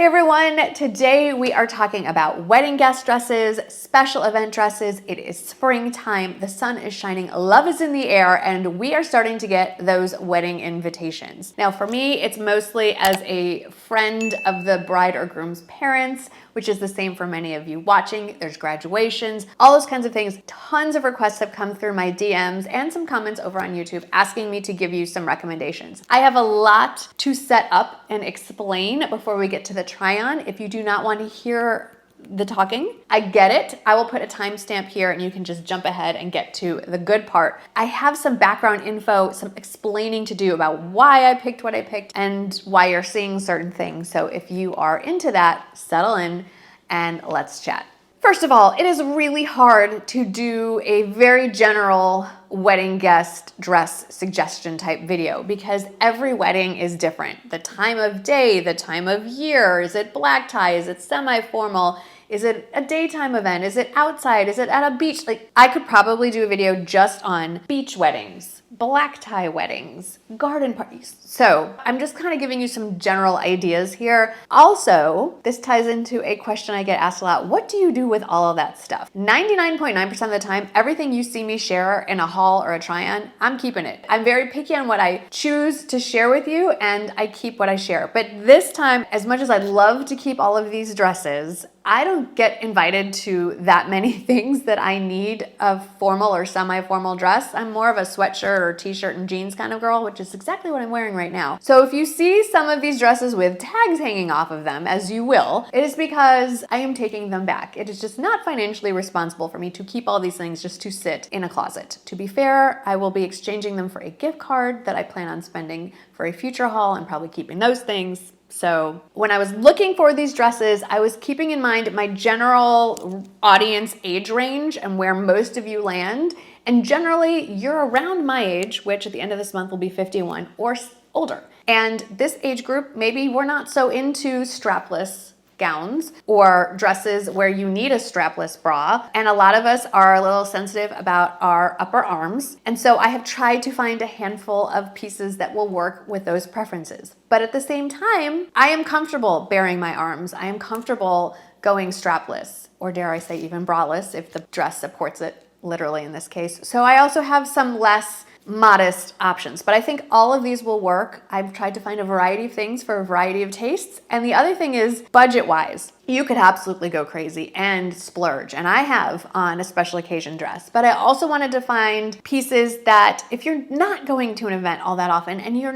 Hey everyone, today we are talking about wedding guest dresses, special event dresses. It is springtime, the sun is shining, love is in the air, and we are starting to get those wedding invitations. Now for me, it's mostly as a friend of the bride or groom's parents, which is the same for many of you watching. There's graduations, all those kinds of things. Tons of requests have come through my DMs and some comments over on YouTube asking me to give you some recommendations. I have a lot to set up and explain before we get to the try-on. If you do not want to hear the talking, I get it. I will put a timestamp here and you can just jump ahead and get to the good part. I have some background info, some explaining to do about why I picked what I picked and why you're seeing certain things. So if you are into that, settle in and let's chat. First of all, it is really hard to do a very general wedding guest dress suggestion type video because every wedding is different. The time of day, the time of year, is it black tie, is it semi-formal, is it a daytime event, is it outside, is it at a beach? Like, I could probably do a video just on beach weddings, black tie weddings, garden parties. So I'm just kind of giving you some general ideas here. Also, this ties into a question I get asked a lot. What do you do with all of that stuff? 99.9% of the time, everything you see me share in a haul or a try-on, I'm keeping it. I'm very picky on what I choose to share with you and I keep what I share. But this time, as much as I'd love to keep all of these dresses, I don't get invited to that many things that I need a formal or semi-formal dress. I'm more of a sweatshirt or t-shirt and jeans kind of girl, which is exactly what I'm wearing right now. So if you see some of these dresses with tags hanging off of them, as you will, it is because I am taking them back. It is just not financially responsible for me to keep all these things just to sit in a closet. To be fair, I will be exchanging them for a gift card that I plan on spending for a future haul and probably keeping those things. So when I was looking for these dresses, I was keeping in mind my general audience age range and where most of you land. And generally, you're around my age, which at the end of this month will be 51 or older. And this age group, maybe we're not so into strapless gowns or dresses where you need a strapless bra. And a lot of us are a little sensitive about our upper arms. And so I have tried to find a handful of pieces that will work with those preferences. But at the same time, I am comfortable baring my arms. I am comfortable going strapless, or dare I say even braless if the dress supports it, literally in this case. So I also have some less modest options, but I think all of these will work. I've tried to find a variety of things for a variety of tastes. And the other thing is budget-wise, you could absolutely go crazy and splurge. And I have on a special occasion dress, but I also wanted to find pieces that if you're not going to an event all that often and you're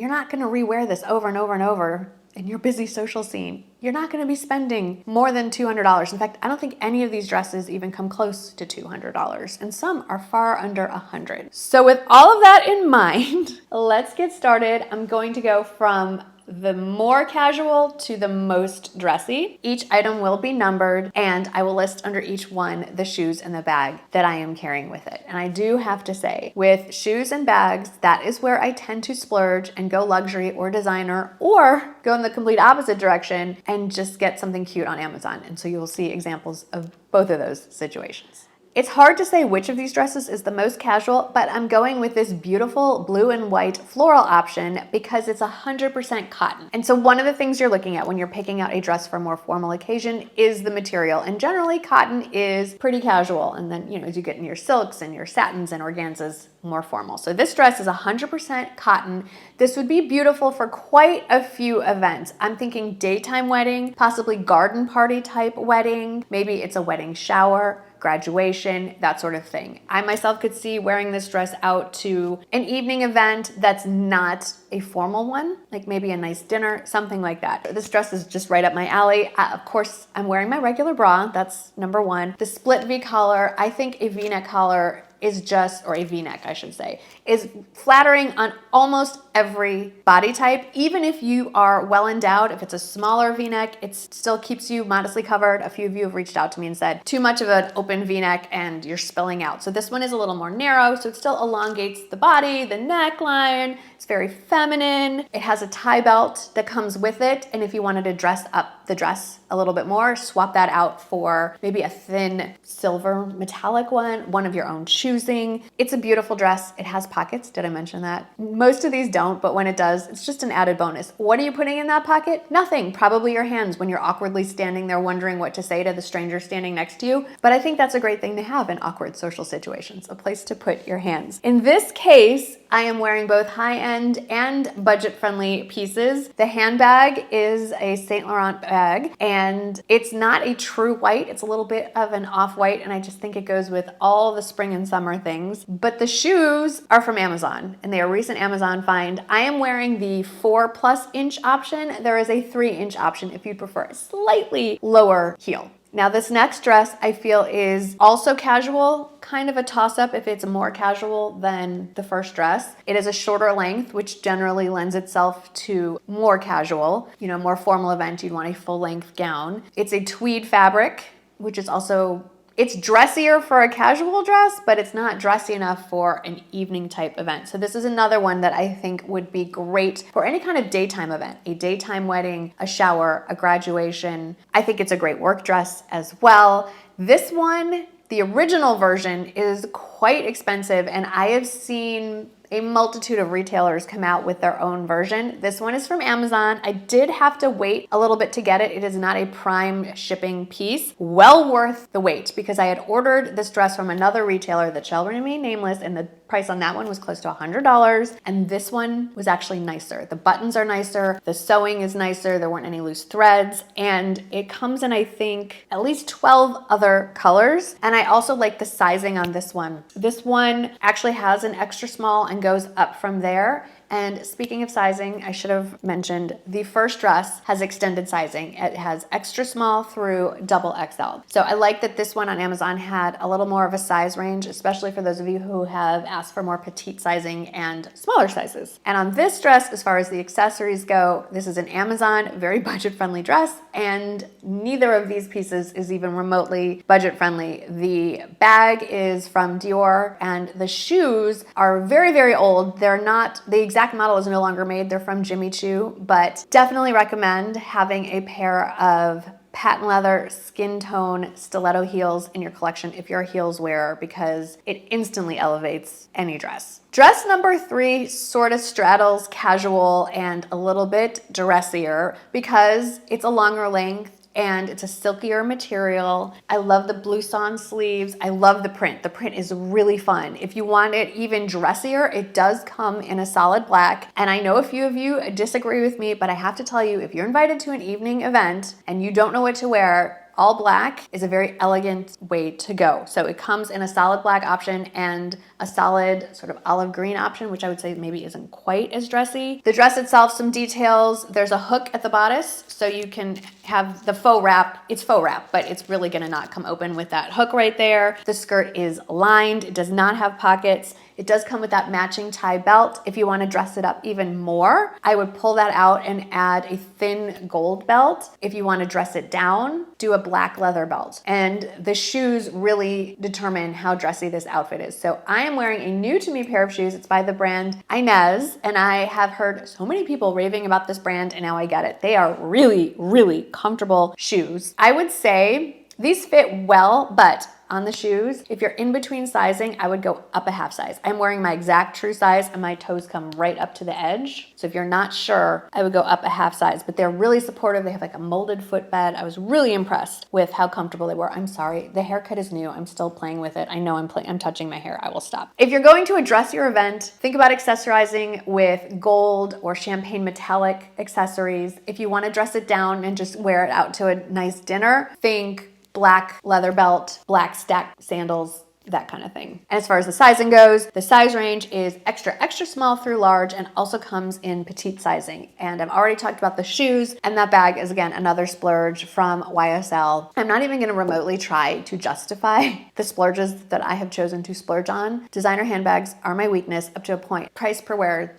not going to rewear this over and over and over in your busy social scene, you're not going to be spending more than $200. In fact, I don't think any of these dresses even come close to $200, and some are far under $100. So with all of that in mind, let's get started. I'm going to go from the more casual to the most dressy. Each item will be numbered and I will list under each one the shoes and the bag that I am carrying with it. And I do have to say, with shoes and bags, that is where I tend to splurge and go luxury or designer, or go in the complete opposite direction and just get something cute on Amazon. And so you will see examples of both of those situations. It's hard to say which of these dresses is the most casual, but I'm going with this beautiful blue and white floral option because it's 100% cotton. And so one of the things you're looking at when you're picking out a dress for a more formal occasion is the material. And generally cotton is pretty casual. And then, as you get in your silks and your satins and organzas, more formal. So this dress is 100% cotton. This would be beautiful for quite a few events. I'm thinking daytime wedding, possibly garden party type wedding. Maybe it's a wedding shower, graduation, that sort of thing. I myself could see wearing this dress out to an evening event that's not a formal one, like maybe a nice dinner, something like that. This dress is just right up my alley. Of course, I'm wearing my regular bra. That's number one. The split V collar, I think a V-neck collar is just, or a V-neck, I should say, is flattering on almost every body type. Even if you are well endowed, if it's a smaller V-neck, it still keeps you modestly covered. A few of you have reached out to me and said, too much of an open V-neck and you're spilling out. So this one is a little more narrow, so it still elongates the body, the neckline. It's very feminine. It has a tie belt that comes with it. And if you wanted to dress up the dress a little bit more, swap that out for maybe a thin silver metallic one of your own choosing. choosing. It's a beautiful dress. It has pockets. Did I mention that? Most of these don't, but when it does, it's just an added bonus. What are you putting in that pocket? Nothing. Probably your hands when you're awkwardly standing there wondering what to say to the stranger standing next to you. But I think that's a great thing to have in awkward social situations, a place to put your hands. In this case, I am wearing both high-end and budget-friendly pieces. The handbag is a Saint Laurent bag, and it's not a true white. It's a little bit of an off-white, and I just think it goes with all the spring and summer things. But the shoes are from Amazon, and they are a recent Amazon find. I am wearing the 4+ inch option. There is a 3-inch option if you prefer a slightly lower heel. Now this next dress I feel is also casual, kind of a toss-up if it's more casual than the first dress. It is a shorter length, which generally lends itself to more casual, more formal event, you'd want a full-length gown. It's a tweed fabric, which is also, it's dressier for a casual dress, but it's not dressy enough for an evening type event. So this is another one that I think would be great for any kind of daytime event, a daytime wedding, a shower, a graduation. I think it's a great work dress as well. This one, the original version, is quite expensive, and I have seen a multitude of retailers come out with their own version. This one is from Amazon. I did have to wait a little bit to get it. It is not a prime shipping piece. Well worth the wait because I had ordered this dress from another retailer that shall remain nameless, and the price on that one was close to $100, and this one was actually nicer. The buttons are nicer, the sewing is nicer, there weren't any loose threads, and it comes in, I think, at least 12 other colors. And I also like the sizing on this one. This one actually has an extra small and goes up from there. And speaking of sizing, I should have mentioned the first dress has extended sizing. It has extra small through XXL. So I like that this one on Amazon had a little more of a size range, especially for those of you who have asked for more petite sizing and smaller sizes. And on this dress, as far as the accessories go, this is an Amazon, very budget-friendly dress, and neither of these pieces is even remotely budget-friendly. The bag is from Dior, and the shoes are very, very old. They're not the exact model is no longer made. They're from Jimmy Choo, but definitely recommend having a pair of patent leather skin tone stiletto heels in your collection if you're a heels wearer, because it instantly elevates any dress. Dress number 3 sort of straddles casual and a little bit dressier because it's a longer length and it's a silkier material. I love the blouson sleeves. I love the print. The print is really fun. If you want it even dressier, it does come in a solid black. And I know a few of you disagree with me, but I have to tell you, if you're invited to an evening event and you don't know what to wear, all black is a very elegant way to go. So it comes in a solid black option and a solid sort of olive green option, which I would say maybe isn't quite as dressy. The dress itself, some details. There's a hook at the bodice, so you can have the faux wrap. It's faux wrap, but it's really gonna not come open with that hook right there. The skirt is lined. It does not have pockets. It does come with that matching tie belt. If you want to dress it up even more, I would pull that out and add a thin gold belt. If you want to dress it down, do a black leather belt. And the shoes really determine how dressy this outfit is. So I am wearing a new to me pair of shoes. It's by the brand Inez, and I have heard so many people raving about this brand, and now I get it. They are really, really comfortable shoes. I would say these fit well, but on the shoes, if you're in between sizing, I would go up a half size. I'm wearing my exact true size and my toes come right up to the edge. So if you're not sure, I would go up a half size, but they're really supportive. They have like a molded footbed. I was really impressed with how comfortable they were. I'm sorry, the haircut is new. I'm still playing with it. I know I'm touching my hair. I will stop. If you're going to a dressier event, think about accessorizing with gold or champagne metallic accessories. If you want to dress it down and just wear it out to a nice dinner, think black leather belt, black stacked sandals, that kind of thing. And as far as the sizing goes, the size range is extra, extra small through large and also comes in petite sizing. And I've already talked about the shoes, and that bag is, again, another splurge from YSL. I'm not even gonna remotely try to justify the splurges that I have chosen to splurge on. Designer handbags are my weakness up to a point. Price per wear,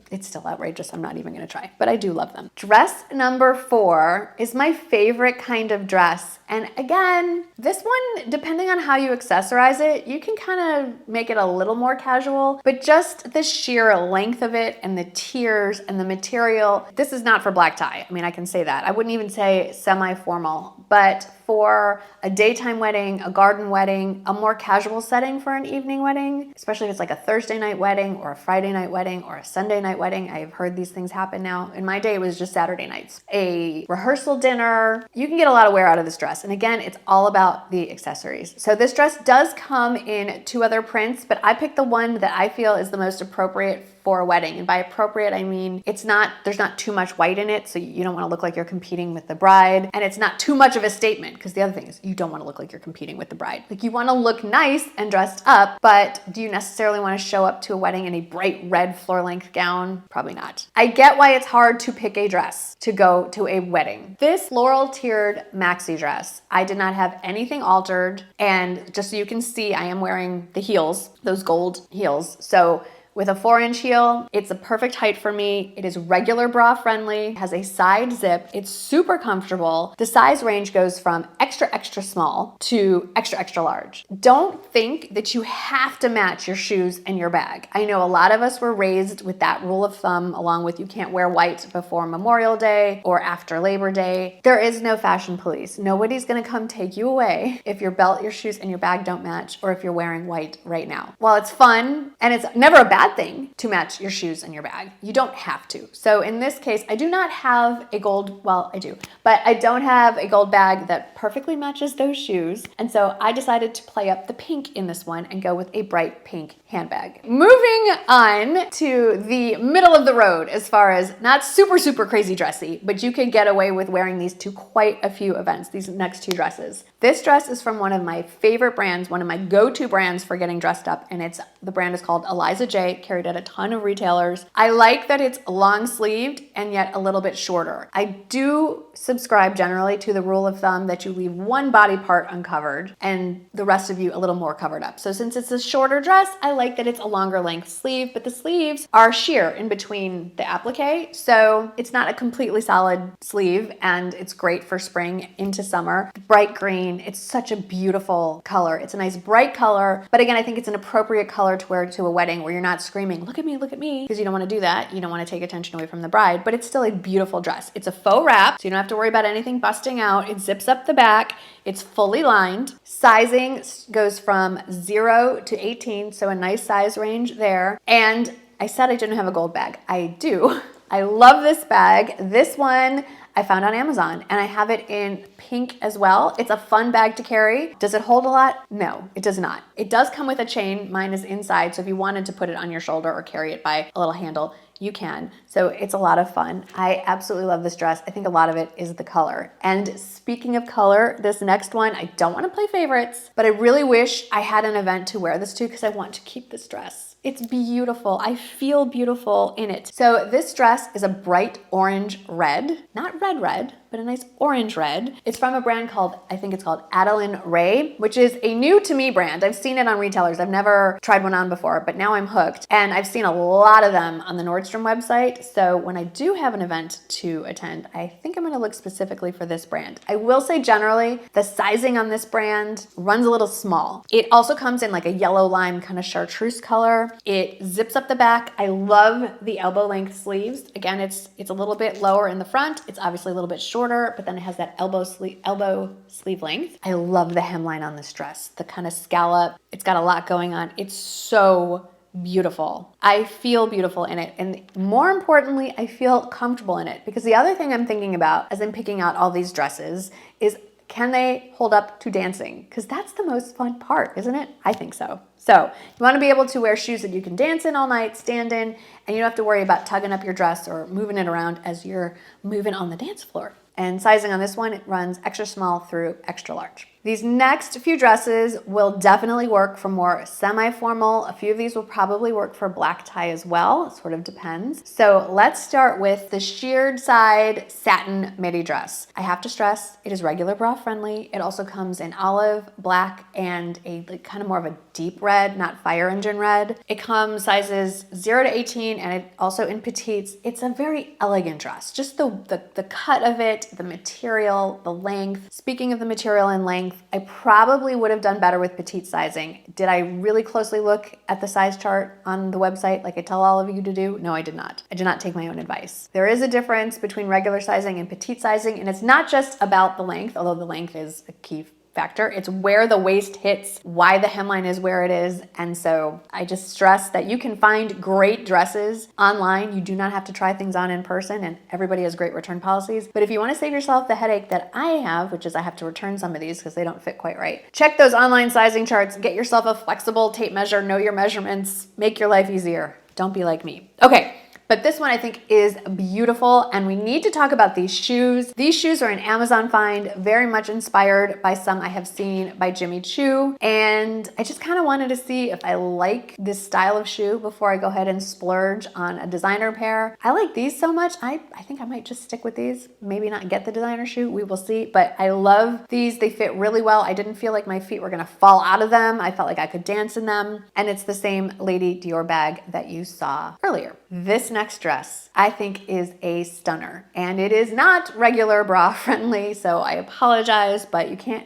it's still outrageous. I'm not even gonna try, but I do love them. Dress number 4 is my favorite kind of dress. And again, this one, depending on how you accessorize it, you can kind of make it a little more casual, but just the sheer length of it and the tiers and the material, this is not for black tie. I mean, I can say that. I wouldn't even say semi-formal, but for a daytime wedding, a garden wedding, a more casual setting for an evening wedding, especially if it's like a Thursday night wedding or a Friday night wedding or a Sunday night wedding. I've heard these things happen now. In my day, it was just Saturday nights. A rehearsal dinner. You can get a lot of wear out of this dress. And again, it's all about the accessories. So this dress does come in 2 other prints, but I picked the one that I feel is the most appropriate for a wedding. And by appropriate, I mean, there's not too much white in it, so you don't want to look like you're competing with the bride. And it's not too much of a statement, because the other thing is you don't want to look like you're competing with the bride. Like, you want to look nice and dressed up, but do you necessarily want to show up to a wedding in a bright red floor-length gown? Probably not. I get why it's hard to pick a dress to go to a wedding. This floral tiered maxi dress, I did not have anything altered, and just so you can see, I am wearing the heels, those gold heels. So with a 4-inch heel, it's a perfect height for me. It is regular bra friendly, has a side zip. It's super comfortable. The size range goes from extra, extra small to extra, extra large. Don't think that you have to match your shoes and your bag. I know a lot of us were raised with that rule of thumb, along with you can't wear white before Memorial Day or after Labor Day. There is no fashion police. Nobody's gonna come take you away if your belt, your shoes, and your bag don't match, or if you're wearing white right now. While it's fun, and it's never a bad thing to match your shoes and your bag, you don't have to. So in this case, I do not have a gold, well, I do, but I don't have a gold bag that perfectly matches those shoes. And so I decided to play up the pink in this one and go with a bright pink handbag. Moving on to the middle of the road, as far as not super, super crazy dressy, but you can get away with wearing these to quite a few events, these next 2 dresses. This dress is from one of my favorite brands, one of my go-to brands for getting dressed up, and the brand is called Eliza, carried at a ton of retailers. I like that it's long sleeved and yet a little bit shorter. I do subscribe generally to the rule of thumb that you leave one body part uncovered and the rest of you a little more covered up. So since it's a shorter dress, I like that it's a longer length sleeve, but the sleeves are sheer in between the applique. So it's not a completely solid sleeve, and it's great for spring into summer. Bright green, it's such a beautiful color. It's a nice bright color, but again, I think it's an appropriate color to wear to a wedding where you're not screaming, look at me, because you don't want to do that. You don't want to take attention away from the bride, but it's still a beautiful dress. It's a faux wrap, so you don't have to worry about anything busting out. It zips up the back. It's fully lined. Sizing goes from 0 to 18, so a nice size range there. And I said I didn't have a gold bag. I do. I love this bag. This one I found on Amazon, and I have it in pink as well. It's a fun bag to carry. Does it hold a lot? No, it does not. It does come with a chain. Mine is inside, so if you wanted to put it on your shoulder or carry it by a little handle, you can. So it's a lot of fun. I absolutely love this dress. I think a lot of it is the color. And speaking of color, this next one, I don't want to play favorites, but I really wish I had an event to wear this to, because I want to keep this dress. It's beautiful. I feel beautiful in it. So this dress is a bright orange red, not red, but a nice orange red. It's from a brand called, I think it's called Adelyne Ray, which is a new to me brand. I've seen it on retailers. I've never tried one on before, but now I'm hooked. And I've seen a lot of them on the Nordstrom website. So when I do have an event to attend, I think I'm gonna look specifically for this brand. I will say generally, the sizing on this brand runs a little small. It also comes in like a yellow lime kind of chartreuse color. It zips up the back. I love the elbow length sleeves. Again, it's a little bit lower in the front. It's obviously a little bit shorter, but then it has that elbow sleeve length. I love the hemline on this dress, the kind of scallop. It's got a lot going on. It's so beautiful. I feel beautiful in it. And more importantly, I feel comfortable in it, because the other thing I'm thinking about as I'm picking out all these dresses is, can they hold up to dancing? Because that's the most fun part, isn't it? I think so. So you want to be able to wear shoes that you can dance in all night, stand in, and you don't have to worry about tugging up your dress or moving it around as you're moving on the dance floor. And sizing on this one, it runs extra small through extra large. These next few dresses will definitely work for more semi-formal. A few of these will probably work for black tie as well. It sort of depends. So let's start with the sheared side satin midi dress. I have to stress, it is regular bra friendly. It also comes in olive, black, and a kind of more of a deep red, not fire engine red. It comes sizes 0 to 18, and it also in petites. It's a very elegant dress. Just the cut of it, the material, the length. Speaking of the material and length, length. I probably would have done better with petite sizing. Did I really closely look at the size chart on the website like I tell all of you to do? No, I did not. I did not take my own advice. There is a difference between regular sizing and petite sizing, and it's not just about the length, although the length is a key factor. It's where the waist hits, why the hemline is where it is. And so I just stress that you can find great dresses online. You do not have to try things on in person, and everybody has great return policies. But if you want to save yourself the headache that I have, which is I have to return some of these because they don't fit quite right, check those online sizing charts, get yourself a flexible tape measure, know your measurements, make your life easier. Don't be like me. Okay. But this one I think is beautiful, and we need to talk about these shoes. These shoes are an Amazon find, very much inspired by some I have seen by Jimmy Choo, and I just kind of wanted to see if I like this style of shoe before I go ahead and splurge on a designer pair. I like these so much, I think I might just stick with these, maybe not get the designer shoe, we will see, but I love these. They fit really well. I didn't feel like my feet were gonna fall out of them. I felt like I could dance in them, and it's the same Lady Dior bag that you saw earlier. This next dress I think is a stunner, and it is not regular bra friendly, so I apologize, but you can't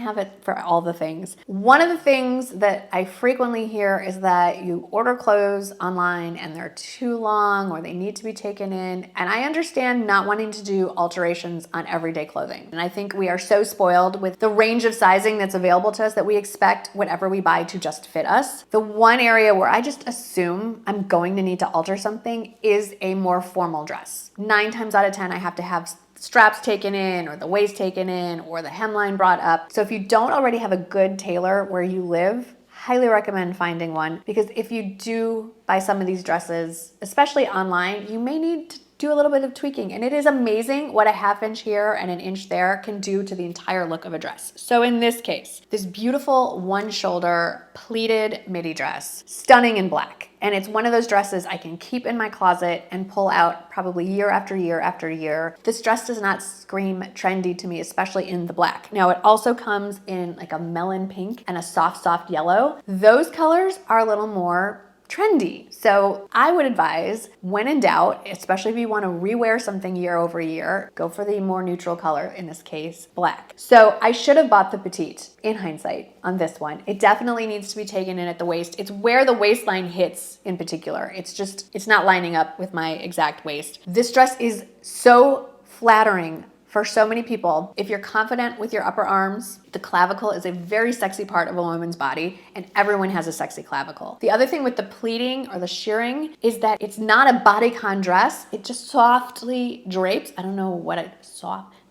have it for all the things. One of the things that I frequently hear is that you order clothes online and they're too long or they need to be taken in. And I understand not wanting to do alterations on everyday clothing. And I think we are so spoiled with the range of sizing that's available to us that we expect whatever we buy to just fit us. The one area where I just assume I'm going to need to alter something is a more formal dress. 9 times out of 10, I have to have straps taken in or the waist taken in or the hemline brought up. So if you don't already have a good tailor where you live, highly recommend finding one, because if you do buy some of these dresses, especially online, you may need to do a little bit of tweaking, and it is amazing what a 1/2 inch here and an inch there can do to the entire look of a dress. So in this case, this beautiful one shoulder pleated midi dress, stunning in black. And it's one of those dresses I can keep in my closet and pull out probably year after year after year. This dress does not scream trendy to me, especially in the black. Now it also comes in like a melon pink and a soft yellow. Those colors are a little more trendy. So I would advise, when in doubt, especially if you want to rewear something year over year, go for the more neutral color, in this case, black. So I should have bought the petite in hindsight on this one. It definitely needs to be taken in at the waist. It's where the waistline hits in particular. It's not lining up with my exact waist. This dress is so flattering for so many people. If you're confident with your upper arms, the clavicle is a very sexy part of a woman's body, and everyone has a sexy clavicle. The other thing with the pleating or the shearing is that it's not a bodycon dress. It just softly drapes. I don't know what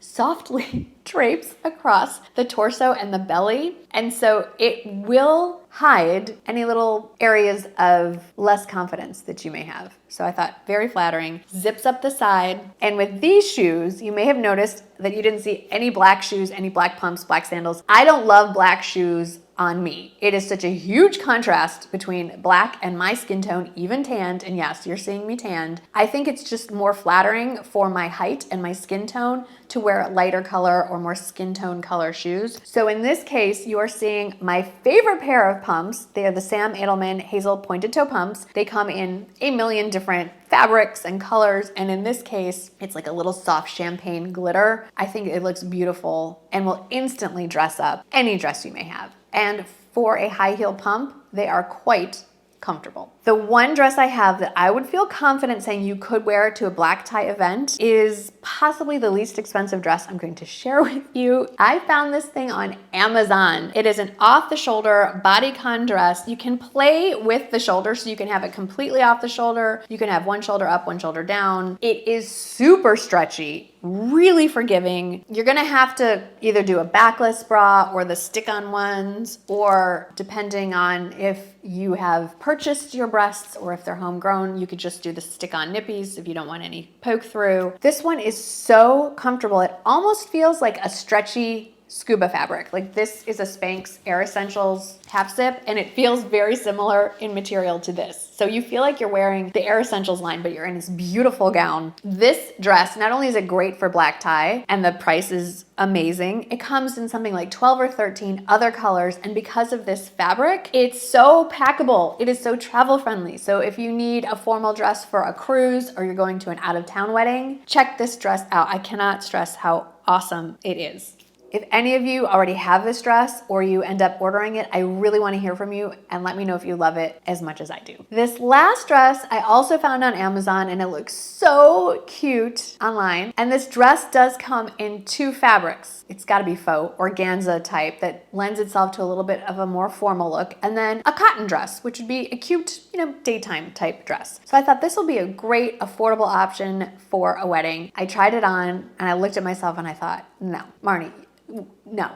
softly drapes across the torso and the belly. And so it will hide any little areas of less confidence that you may have. So I thought very flattering, zips up the side. And with these shoes, you may have noticed that you didn't see any black shoes, any black pumps, black sandals. I don't love black shoes on me. It is such a huge contrast between black and my skin tone, even tanned, and yes, you're seeing me tanned. I think it's just more flattering for my height and my skin tone to wear lighter color or more skin tone color shoes. So in this case, you are seeing my favorite pair of pumps. They are the Sam Edelman Hazel pointed toe pumps. They come in a million different fabrics and colors, and in this case, it's like a little soft champagne glitter. I think it looks beautiful and will instantly dress up any dress you may have. And for a high heel pump, they are quite comfortable. The one dress I have that I would feel confident saying you could wear to a black tie event is possibly the least expensive dress I'm going to share with you. I found this thing on Amazon. It is an off-the-shoulder bodycon dress. You can play with the shoulder, so you can have it completely off the shoulder. You can have one shoulder up, one shoulder down. It is super stretchy, really forgiving. You're gonna have to either do a backless bra or the stick-on ones, or depending on if you have purchased your breasts or if they're homegrown, you could just do the stick-on nippies if you don't want any poke through. This one is so comfortable. It almost feels like a stretchy scuba fabric. Like this is a Spanx Air Essentials half zip, and it feels very similar in material to this. So you feel like you're wearing the Air Essentials line, but you're in this beautiful gown. This dress, not only is it great for black tie, and the price is amazing, it comes in something like 12 or 13 other colors, and because of this fabric, it's so packable. It is so travel friendly. So if you need a formal dress for a cruise or you're going to an out of town wedding, check this dress out. I cannot stress how awesome it is. If any of you already have this dress or you end up ordering it, I really want to hear from you and let me know if you love it as much as I do. This last dress I also found on Amazon and it looks so cute online. And this dress does come in 2 fabrics. It's got to be faux, organza type that lends itself to a little bit of a more formal look. And then a cotton dress, which would be a cute, daytime type dress. So I thought this will be a great affordable option for a wedding. I tried it on and I looked at myself and I thought, no, Marnie, no.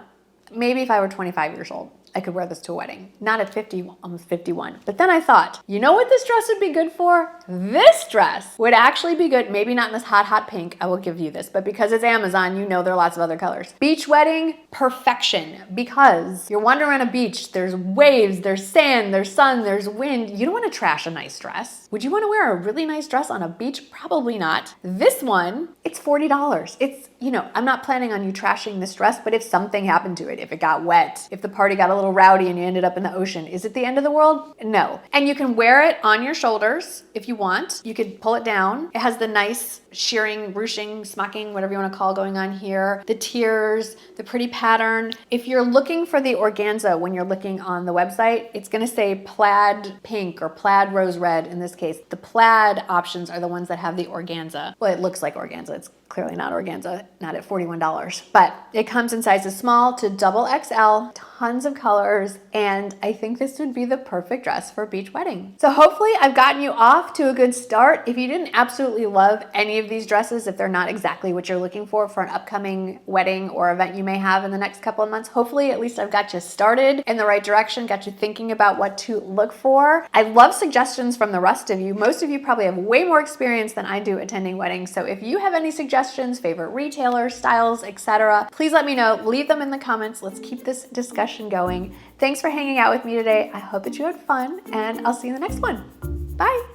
Maybe if I were 25 years old, I could wear this to a wedding. Not at 50, almost 51. But then I thought, you know what this dress would be good for? This dress would actually be good. Maybe not in this hot, hot pink. I will give you this. But because it's Amazon, there are lots of other colors. Beach wedding, perfection. Because you're wandering on a beach. There's waves, there's sand, there's sun, there's wind. You don't want to trash a nice dress. Would you want to wear a really nice dress on a beach? Probably not. This one, it's $40. It's, I'm not planning on you trashing this dress, but if something happened to it, if it got wet, if the party got a little rowdy and you ended up in the ocean, is it the end of the world? No. And you can wear it on your shoulders if you want. You could pull it down. It has the nice shearing, ruching, smocking, whatever you want to call going on here, the tiers, the pretty pattern. If you're looking for the organza when you're looking on the website, it's going to say plaid pink or plaid rose red in this case. The plaid options are the ones that have the organza. Well, it looks like organza. It's clearly not organza, not at $41, but it comes in sizes small to XXL, tons of colors, and I think this would be the perfect dress for a beach wedding. So hopefully I've gotten you off to a good start. If you didn't absolutely love any of these dresses, if they're not exactly what you're looking for an upcoming wedding or event you may have in the next couple of months, hopefully at least I've got you started in the right direction, got you thinking about what to look for. I love suggestions from the rest of you. Most of you probably have way more experience than I do attending weddings, so if you have any suggestions, favorite retailers, styles, etc., please let me know. Leave them in the comments. Let's keep this discussion going. Thanks for hanging out with me today. I hope that you had fun, and I'll see you in the next one. Bye.